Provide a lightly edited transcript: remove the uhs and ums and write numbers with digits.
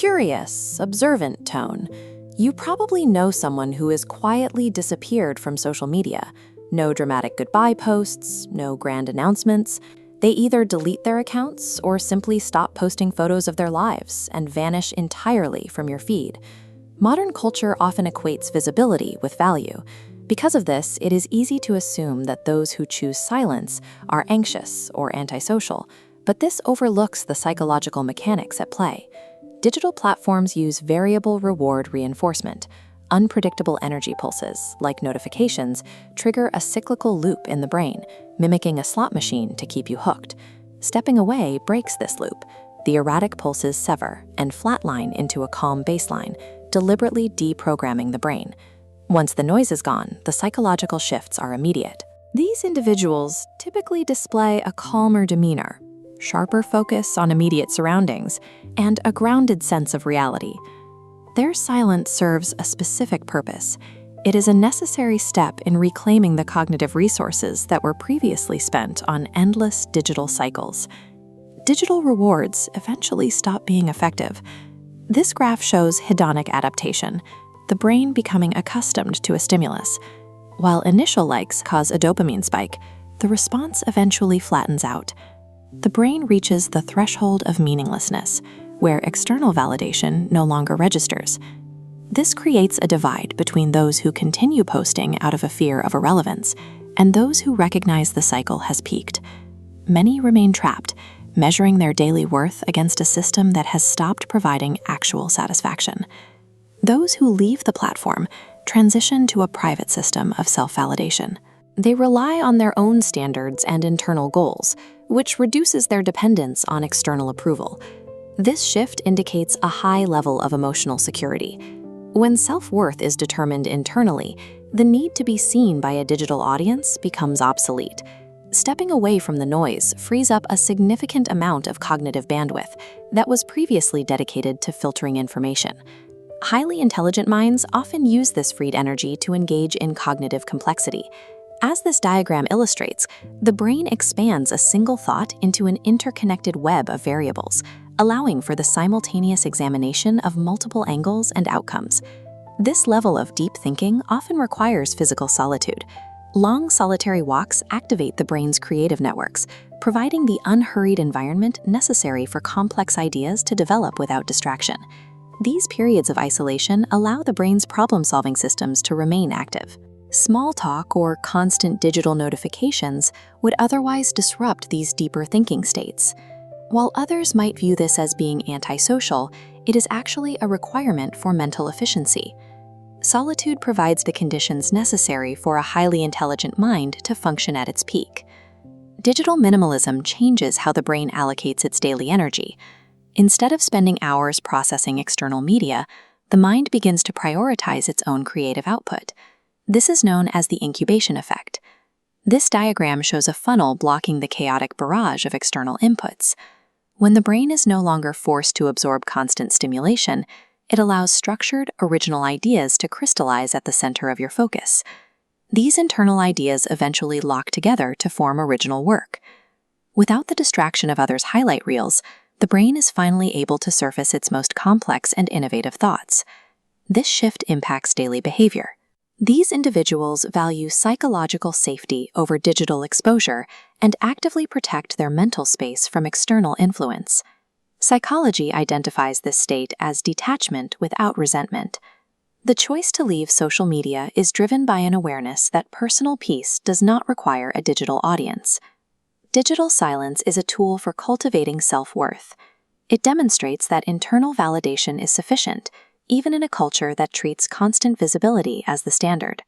curious, observant tone. You probably know someone who has quietly disappeared from social media. No dramatic goodbye posts, no grand announcements. They either delete their accounts or simply stop posting photos of their lives and vanish entirely from your feed. Modern culture often equates visibility with value. Because of this, it is easy to assume that those who choose silence are anxious or antisocial, but this overlooks the psychological mechanics at play. Digital platforms use variable reward reinforcement. Unpredictable energy pulses, like notifications, trigger a cyclical loop in the brain, mimicking a slot machine to keep you hooked. Stepping away breaks this loop. The erratic pulses sever and flatline into a calm baseline, deliberately deprogramming the brain. Once the noise is gone, the psychological shifts are immediate. These individuals typically display a calmer demeanor, sharper focus on immediate surroundings, and a grounded sense of reality. Their silence serves a specific purpose. It is a necessary step in reclaiming the cognitive resources that were previously spent on endless digital cycles. Digital rewards eventually stop being effective. This graph shows hedonic adaptation, the brain becoming accustomed to a stimulus. While initial likes cause a dopamine spike, the response eventually flattens out. The brain reaches the threshold of meaninglessness, where external validation no longer registers. This creates a divide between those who continue posting out of a fear of irrelevance and those who recognize the cycle has peaked. Many remain trapped, measuring their daily worth against a system that has stopped providing actual satisfaction. Those who leave the platform transition to a private system of self-validation. They rely on their own standards and internal goals, which reduces their dependence on external approval. This shift indicates a high level of emotional security. When self-worth is determined internally, the need to be seen by a digital audience becomes obsolete. Stepping away from the noise frees up a significant amount of cognitive bandwidth that was previously dedicated to filtering information. Highly intelligent minds often use this freed energy to engage in cognitive complexity. As this diagram illustrates, the brain expands a single thought into an interconnected web of variables, allowing for the simultaneous examination of multiple angles and outcomes. This level of deep thinking often requires physical solitude. Long solitary walks activate the brain's creative networks, providing the unhurried environment necessary for complex ideas to develop without distraction. These periods of isolation allow the brain's problem-solving systems to remain active. Small talk or constant digital notifications would otherwise disrupt these deeper thinking states. While others might view this as being antisocial, it is actually a requirement for mental efficiency. Solitude provides the conditions necessary for a highly intelligent mind to function at its peak. Digital minimalism changes how the brain allocates its daily energy. Instead of spending hours processing external media, the mind begins to prioritize its own creative output. This is known as the incubation effect. This diagram shows a funnel blocking the chaotic barrage of external inputs. When the brain is no longer forced to absorb constant stimulation, it allows structured, original ideas to crystallize at the center of your focus. These internal ideas eventually lock together to form original work. Without the distraction of others' highlight reels, the brain is finally able to surface its most complex and innovative thoughts. This shift impacts daily behavior. These individuals value psychological safety over digital exposure and actively protect their mental space from external influence. Psychology identifies this state as detachment without resentment. The choice to leave social media is driven by an awareness that personal peace does not require a digital audience. Digital silence is a tool for cultivating self-worth. It demonstrates that internal validation is sufficient, even in a culture that treats constant visibility as the standard.